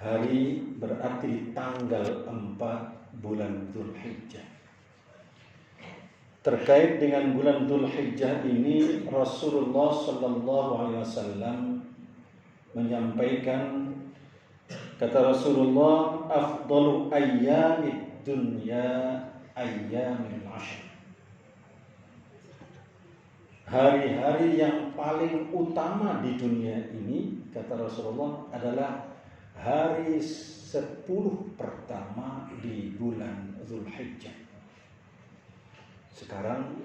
hari berarti tanggal 4 bulan Dzulhijjah. Terkait dengan bulan Dzulhijjah ini, Rasulullah sallallahu alaihi wasallam menyampaikan, kata Rasulullah, afdalu ayyamid dunya ayyamul ashr. Hari-hari yang paling utama di dunia ini, kata Rasulullah, adalah hari 10 pertama di bulan Dzulhijjah. Sekarang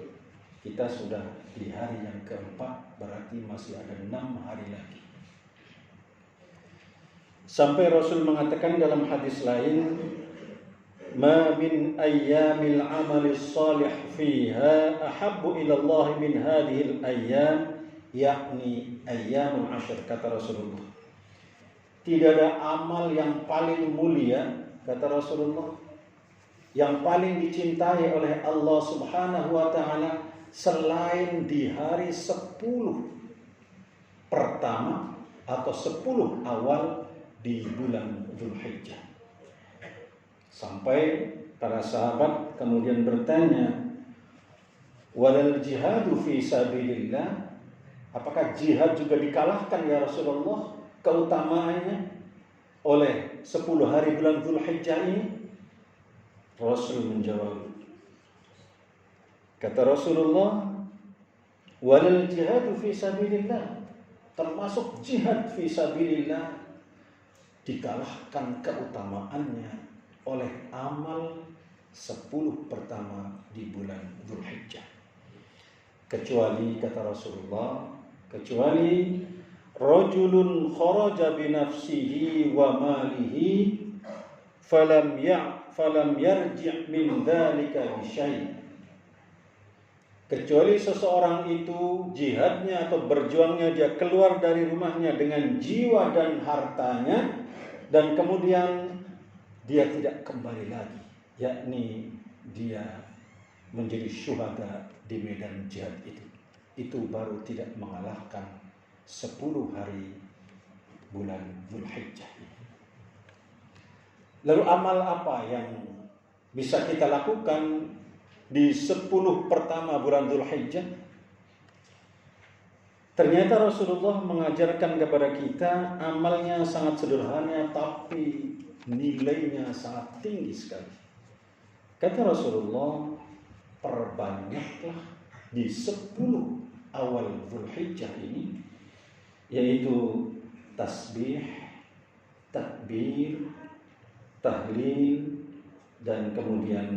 kita sudah di hari yang keempat, berarti masih ada 6 hari lagi. Sampai Rasul mengatakan dalam hadis lain, ma min ayyamil amali salih fiha ahabbu ila Allah min hadhil ayyam, yakni ayyamul ashr, kata Rasulullah. Tidak ada amal yang paling mulia, kata Rasulullah, yang paling dicintai oleh Allah Subhanahu wa ta'ala selain di hari 10 pertama atau 10 awal di bulan Dzulhijjah. Sampai para sahabat kemudian bertanya, walal jihadu fi sabilillah, apakah jihad juga dikalahkan ya Rasulullah keutamaannya oleh 10 hari bulan Dzulhijjah ini? Rasul menjawab, kata Rasulullah, walal jihadu fi sabilillah, termasuk jihad fi sabilillah, dikalahkan keutamaannya oleh amal 10 pertama di bulan Dzulhijjah. Kecuali, kata Rasulullah, kecuali rajulun kharaja bi nafsihi wa malihi falam yarji' min dzalika bi syai'. Kecuali seseorang itu jihadnya atau berjuangnya, dia keluar dari rumahnya dengan jiwa dan hartanya, dan kemudian dia tidak kembali lagi, yakni dia menjadi syuhada di medan jihad itu baru tidak mengalahkan 10 hari bulan Dzulhijjah. Lalu amal apa yang bisa kita lakukan di 10 pertama bulan Dzulhijjah? Ternyata Rasulullah mengajarkan kepada kita amalnya sangat sederhana, tapi nilainya sangat tinggi sekali. Kata Rasulullah, perbanyaklah di 10 awal Dzulhijjah ini, yaitu tasbih, takbir, tahlil, dan kemudian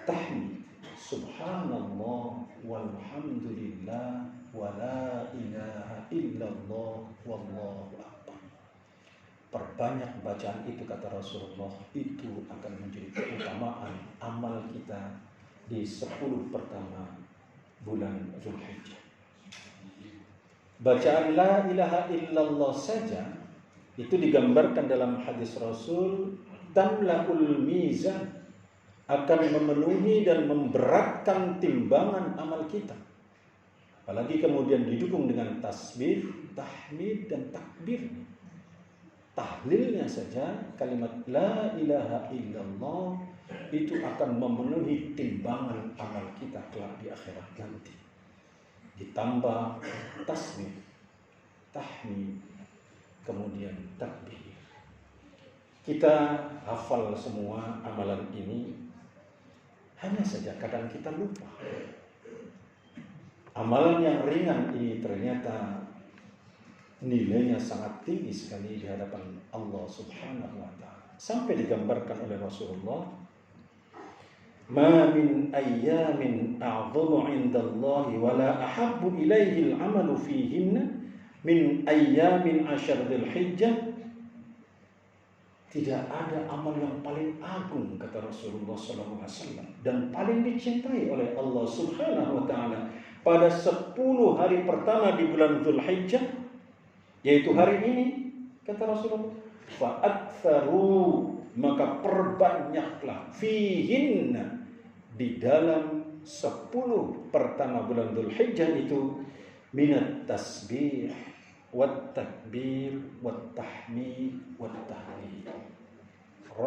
tahmid. Subhanallah walhamdulillah wa la ilaha illallah wallahu akbar. Perbanyak bacaan itu, kata Rasulullah, itu akan menjadi keutamaan amal kita di 10 pertama bulan Dzulhijjah. Bacaan la ilaha illallah saja itu digambarkan dalam hadis Rasul, tamla'ul mizan, akan memenuhi dan memberatkan timbangan amal kita. Apalagi kemudian didukung dengan tasbih, tahmid, dan takbir. Tahlilnya saja kalimat la ilaha illallah itu akan memenuhi timbangan amal kita kelak di akhirat nanti. Ditambah tasbih, tahmid, kemudian takbir. Kita hafal semua amalan ini, hanya saja kadang kita lupa. Amalan yang ringan ini ternyata nilainya sangat tinggi sekali di hadapan Allah Subhanahu wa ta'ala. Sampai digambarkan oleh Rasulullah, ma min ayyamin a'dhamu 'indallahi wa la ahabbu ilaihi al-'amalu fihinna min ayyamin ashar Dzulhijjah. Tidak ada amal yang paling agung, kata Rasulullah SAW, dan paling dicintai oleh Allah Subhanahu wa ta'ala pada 10 hari pertama di bulan Dzulhijjah, yaitu hari ini, kata Rasulullah, fa'aktsaru, maka perbanyaklah, fihinna, di dalam 10 pertama bulan Dzulhijjah itu, minat tasbih wat takbir wat tahmid wat tahlil.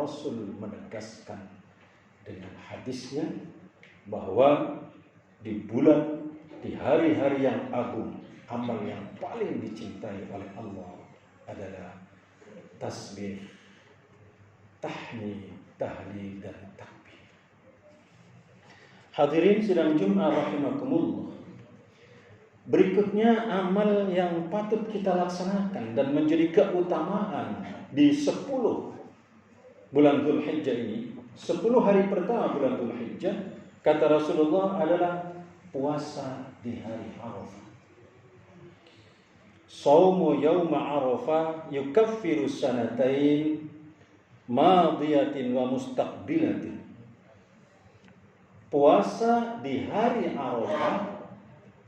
Rasul menegaskan dengan hadisnya bahwa di hari-hari yang agung, amal yang paling dicintai oleh Allah adalah tasbih, tahmid, tahlil, dan takbir. Hadirin sidang Jumat rahimakumullah. Berikutnya amal yang patut kita laksanakan dan menjadi keutamaan di 10 bulan Dzulhijjah ini, 10 hari pertama bulan Dzulhijjah, kata Rasulullah adalah puasa di hari Arafah. Shaumu yauma Arafah yukaffiru sanatain madiyatin wa mustaqbilatin. Puasa di hari Arafah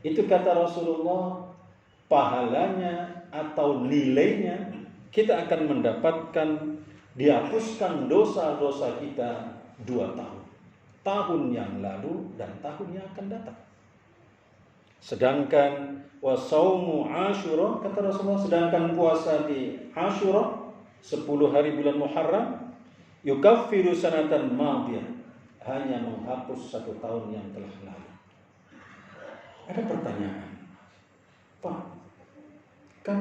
itu kata Rasulullah, pahalanya atau nilainya kita akan mendapatkan dihapuskan dosa-dosa kita 2 tahun. Tahun yang lalu dan tahun yang akan datang. Sedangkan wasaumu Asyura, kata Rasulullah, sedangkan puasa di Asyura 10 hari bulan Muharram yukaffiru sanatan madiyah, hanya menghapus 1 tahun yang telah lalu. Ada pertanyaan, Pak, kan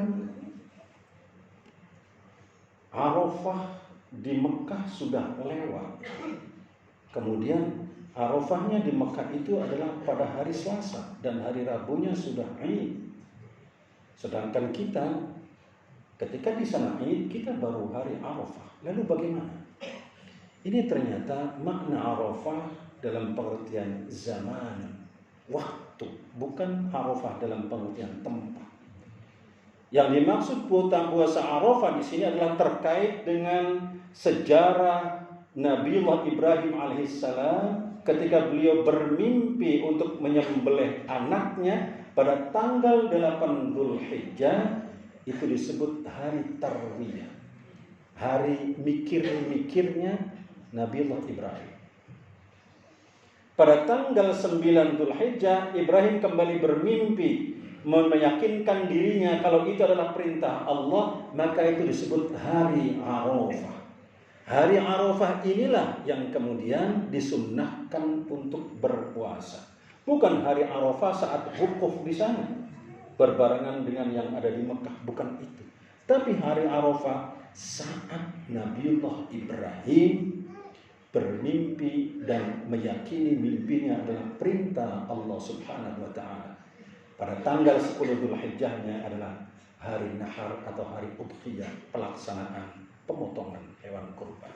Arafah di Mekah sudah lewat. Kemudian Arafahnya di Mekah itu adalah pada hari Selasa dan hari Rabunya sudah Id. Sedangkan kita ketika di sana Id, kita baru hari Arafah. Lalu bagaimana? Ini ternyata makna Arafah dalam pengertian zaman, waktu, bukan Arafah dalam pengertian tempat. Yang dimaksud puasa Arafah di sini adalah terkait dengan sejarah Nabiullah Ibrahim alaihissalam ketika beliau bermimpi untuk menyembelih anaknya pada tanggal 8 Dzulhijjah. Itu disebut hari tarwiyah, hari mikir-mikirnya Nabiullah Ibrahim. Pada tanggal 9 Dzulhijjah, Ibrahim kembali bermimpi, meyakinkan dirinya kalau itu adalah perintah Allah, maka itu disebut hari Arafah. Hari Arafah inilah yang kemudian disunnahkan untuk berpuasa. Bukan hari Arafah saat wukuf di sana, berbarengan dengan yang ada di Mekah, bukan itu. Tapi hari Arafah saat Nabiullah Ibrahim bermimpi dan meyakini mimpinya adalah perintah Allah Subhanahu wa taala. Pada tanggal 10 Dzulhijjahnya adalah hari nahar atau hari udhiyah, pelaksanaan pemotongan hewan kurban.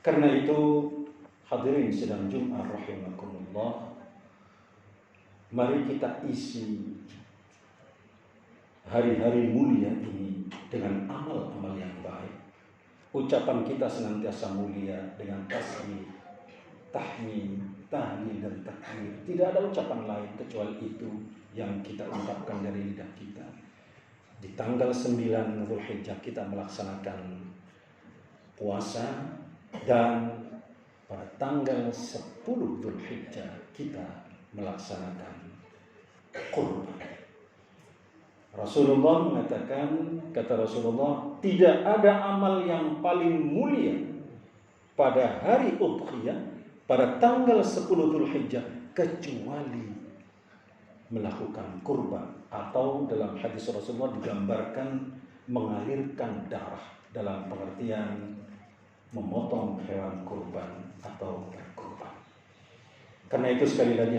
Karena itu, hadirin sidang Jumat rahimakumullah, mari kita isi hari-hari mulia ini dengan amal-amal yang baik. Ucapan kita senantiasa mulia dengan tasbih, tahmid, tahlil, dan takbir. Tidak ada ucapan lain kecuali itu yang kita ungkapkan dari lidah kita. Di tanggal 9 Dzulhijjah kita melaksanakan puasa, dan pada tanggal 10 Dzulhijjah kita melaksanakan kurban. Rasulullah mengatakan, kata Rasulullah, tidak ada amal yang paling mulia pada hari udhiyah, pada tanggal 10 Dzulhijjah, kecuali melakukan kurban. Atau dalam hadis Rasulullah digambarkan mengalirkan darah, dalam pengertian memotong hewan kurban atau berkurban. Karena itu sekali lagi